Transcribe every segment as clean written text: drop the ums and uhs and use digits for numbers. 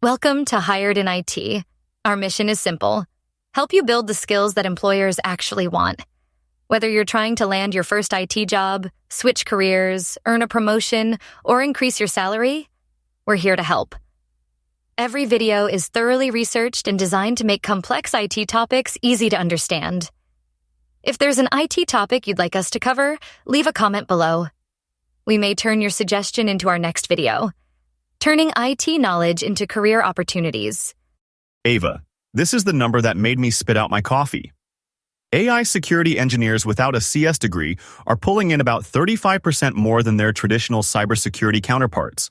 Welcome to Hired in IT. Our mission is simple: help you build the skills that employers actually want. Whether you're trying to land your first IT job, switch careers, earn a promotion, or increase your salary, we're here to help. Every video is thoroughly researched and designed to make complex IT topics easy to understand. If there's an IT topic you'd like us to cover, leave a comment below. We may turn your suggestion into our next video. Turning IT knowledge into career opportunities. Ava, this is the number that made me spit out my coffee. AI security engineers without a CS degree are pulling in about 35% more than their traditional cybersecurity counterparts.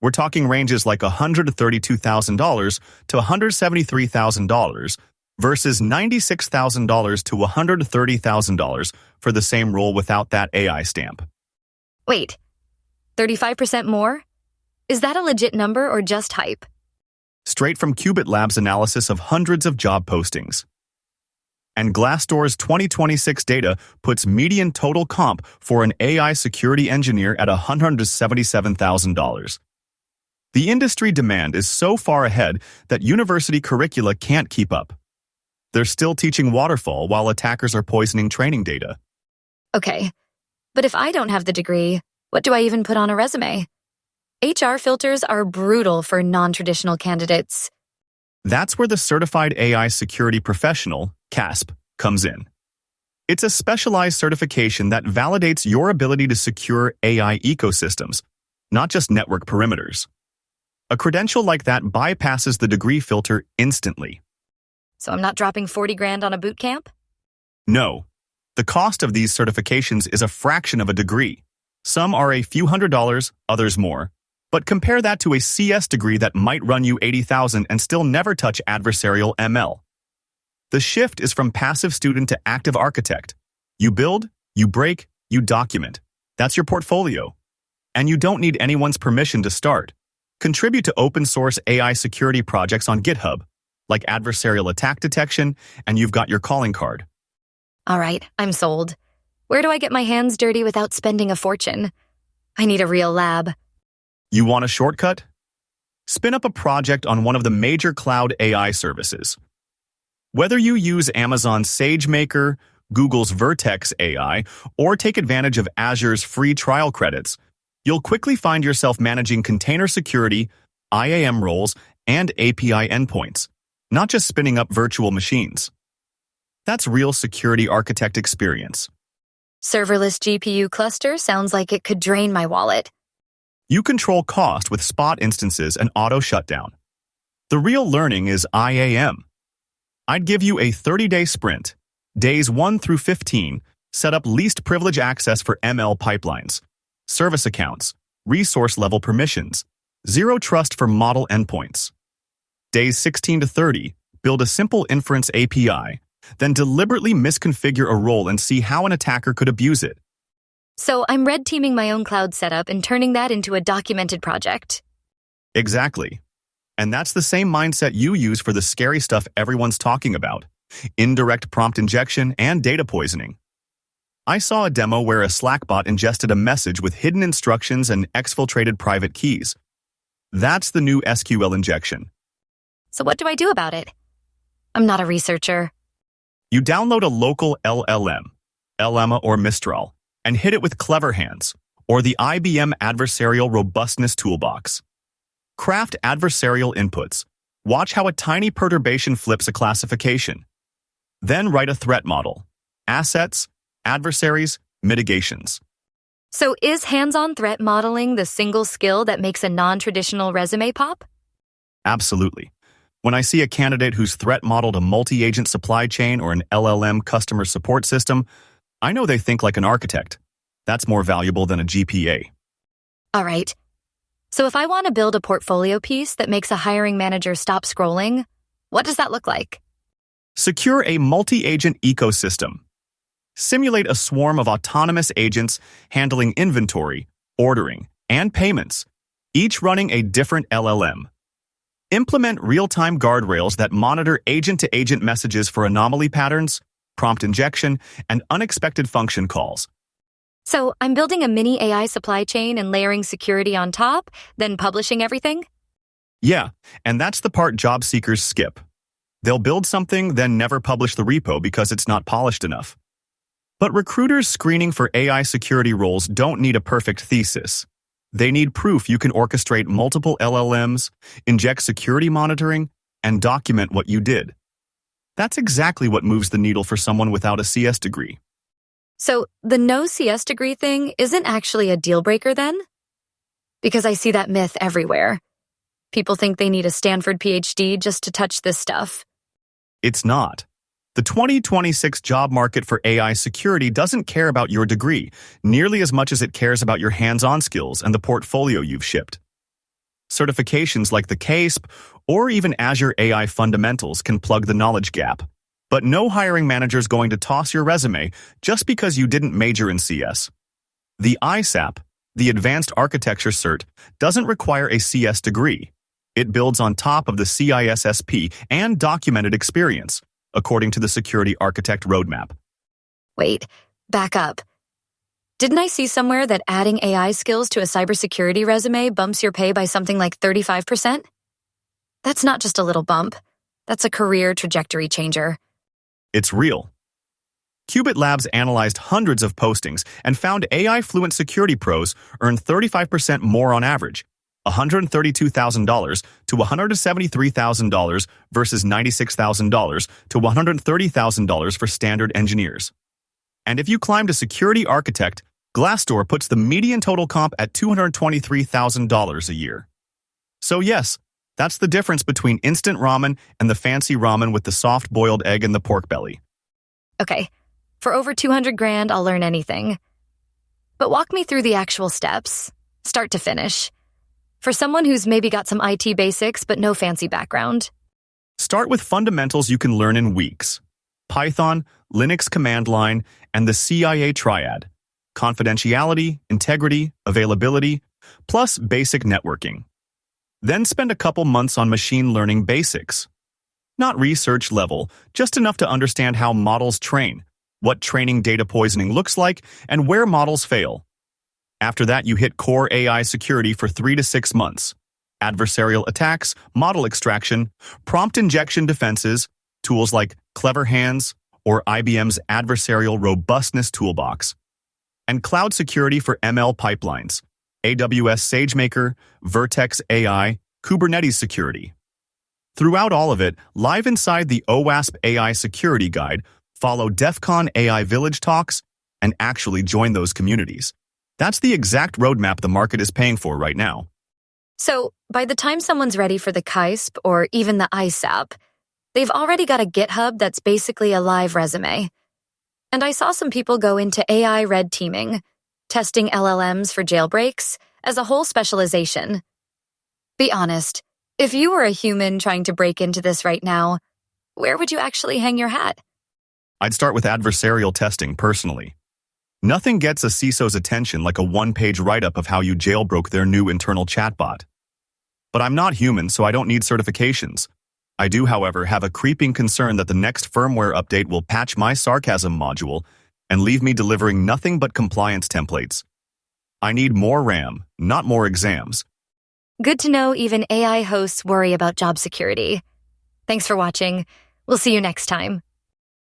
We're talking ranges like $132,000 to $173,000 versus $96,000 to $130,000 for the same role without that AI stamp. Wait, 35% more? Is that a legit number or just hype? Straight from Qubit Labs' analysis of hundreds of job postings. And Glassdoor's 2026 data puts median total comp for an AI security engineer at $177,000. The industry demand is so far ahead that university curricula can't keep up. They're still teaching waterfall while attackers are poisoning training data. Okay, but if I don't have the degree, what do I even put on a resume? HR filters are brutal for non-traditional candidates. That's where the Certified AI Security Professional, CASP, comes in. It's a specialized certification that validates your ability to secure AI ecosystems, not just network perimeters. A credential like that bypasses the degree filter instantly. So I'm not dropping 40 grand on a boot camp? No. The cost of these certifications is a fraction of a degree. Some are a few $100s, others more. But compare that to a CS degree that might run you $80,000 and still never touch adversarial ML. The shift is from passive student to active architect. You build, you break, you document. That's your portfolio. And you don't need anyone's permission to start. Contribute to open source AI security projects on GitHub, like adversarial attack detection, and you've got your calling card. All right, I'm sold. Where do I get my hands dirty without spending a fortune? I need a real lab. You want a shortcut? Spin up a project on one of the major cloud AI services. Whether you use Amazon's SageMaker, Google's Vertex AI, or take advantage of Azure's free trial credits, you'll quickly find yourself managing container security, IAM roles, and API endpoints, not just spinning up virtual machines. That's real security architect experience. Serverless GPU cluster sounds like it could drain my wallet. You control cost with spot instances and auto shutdown. The real learning is IAM. I'd give you a 30-day sprint. Days 1 through 15, set up least privilege access for ML pipelines, service accounts, resource level permissions, zero trust for model endpoints. Days 16 to 30, build a simple inference API, then deliberately misconfigure a role and see how an attacker could abuse it. So I'm red teaming my own cloud setup and turning that into a documented project. Exactly. And that's the same mindset you use for the scary stuff everyone's talking about: indirect prompt injection and data poisoning. I saw a demo where a Slack bot ingested a message with hidden instructions and exfiltrated private keys. That's the new SQL injection. So what do I do about it? I'm not a researcher. You download a local LLM, Llama or Mistral, and hit it with Clever Hands, or the IBM Adversarial Robustness Toolbox. Craft adversarial inputs. Watch how a tiny perturbation flips a classification. Then write a threat model. Assets, adversaries, mitigations. So is hands-on threat modeling the single skill that makes a non-traditional resume pop? Absolutely. When I see a candidate who's threat modeled a multi-agent supply chain or an LLM customer support system, I know they think like an architect. That's more valuable than a GPA. All right. So if I want to build a portfolio piece that makes a hiring manager stop scrolling, what does that look like? Secure a multi-agent ecosystem. Simulate a swarm of autonomous agents handling inventory, ordering, and payments, each running a different LLM. Implement real-time guardrails that monitor agent-to-agent messages for anomaly patterns, prompt injection, and unexpected function calls. So I'm building a mini AI supply chain and layering security on top, then publishing everything? Yeah, and that's the part job seekers skip. They'll build something, then never publish the repo because it's not polished enough. But recruiters screening for AI security roles don't need a perfect thesis. They need proof you can orchestrate multiple LLMs, inject security monitoring, and document what you did. That's exactly what moves the needle for someone without a CS degree. So the no CS degree thing isn't actually a deal breaker then? Because I see that myth everywhere. People think they need a Stanford PhD just to touch this stuff. It's not. The 2026 job market for AI security doesn't care about your degree nearly as much as it cares about your hands-on skills and the portfolio you've shipped. Certifications like the CASP or even Azure AI Fundamentals can plug the knowledge gap. But no hiring manager's going to toss your resume just because you didn't major in CS. The ISAP, the Advanced Architecture Cert, doesn't require a CS degree. It builds on top of the CISSP and documented experience, according to the Security Architect Roadmap. Wait, back up. Didn't I see somewhere that adding AI skills to a cybersecurity resume bumps your pay by something like 35%? That's not just a little bump. That's a career trajectory changer. It's real. Qubit Labs analyzed hundreds of postings and found AI-fluent security pros earn 35% more on average, $132,000 to $173,000 versus $96,000 to $130,000 for standard engineers. And if you climb to security architect, Glassdoor puts the median total comp at $223,000 a year. So yes, that's the difference between instant ramen and the fancy ramen with the soft-boiled egg and the pork belly. Okay, for over 200 grand, I'll learn anything. But walk me through the actual steps, start to finish. For someone who's maybe got some IT basics but no fancy background. Start with fundamentals you can learn in weeks. Python, Linux command line, and the CIA triad. Confidentiality, integrity, availability, plus basic networking. Then spend a couple months on machine learning basics. Not research level, just enough to understand how models train, what training data poisoning looks like, and where models fail. After that, you hit core AI security for 3 to 6 months. Adversarial attacks, model extraction, prompt injection defenses, tools like Clever Hands or IBM's Adversarial Robustness Toolbox. And cloud security for ML pipelines, AWS SageMaker, Vertex AI, Kubernetes security. Throughout all of it, live inside the OWASP AI Security Guide, follow DEF CON AI Village talks, and actually join those communities. That's the exact roadmap the market is paying for right now. So, by the time someone's ready for the CASP or even the ISAP, they've already got a GitHub that's basically a live resume. And I saw some people go into AI red teaming, testing LLMs for jailbreaks, as a whole specialization. Be honest, if you were a human trying to break into this right now, where would you actually hang your hat? I'd start with adversarial testing personally. Nothing gets a CISO's attention like a one-page write-up of how you jailbroke their new internal chatbot. But I'm not human, so I don't need certifications. I do, however, have a creeping concern that the next firmware update will patch my sarcasm module and leave me delivering nothing but compliance templates. I need more RAM, not more exams. Good to know even AI hosts worry about job security. Thanks for watching. We'll see you next time.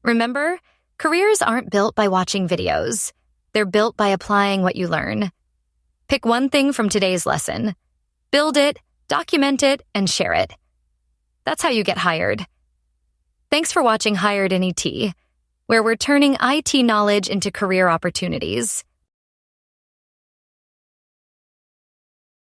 Remember, careers aren't built by watching videos. They're built by applying what you learn. Pick one thing from today's lesson. Build it, document it, and share it. That's how you get hired. Thanks for watching Hired in ET, where we're turning IT knowledge into career opportunities.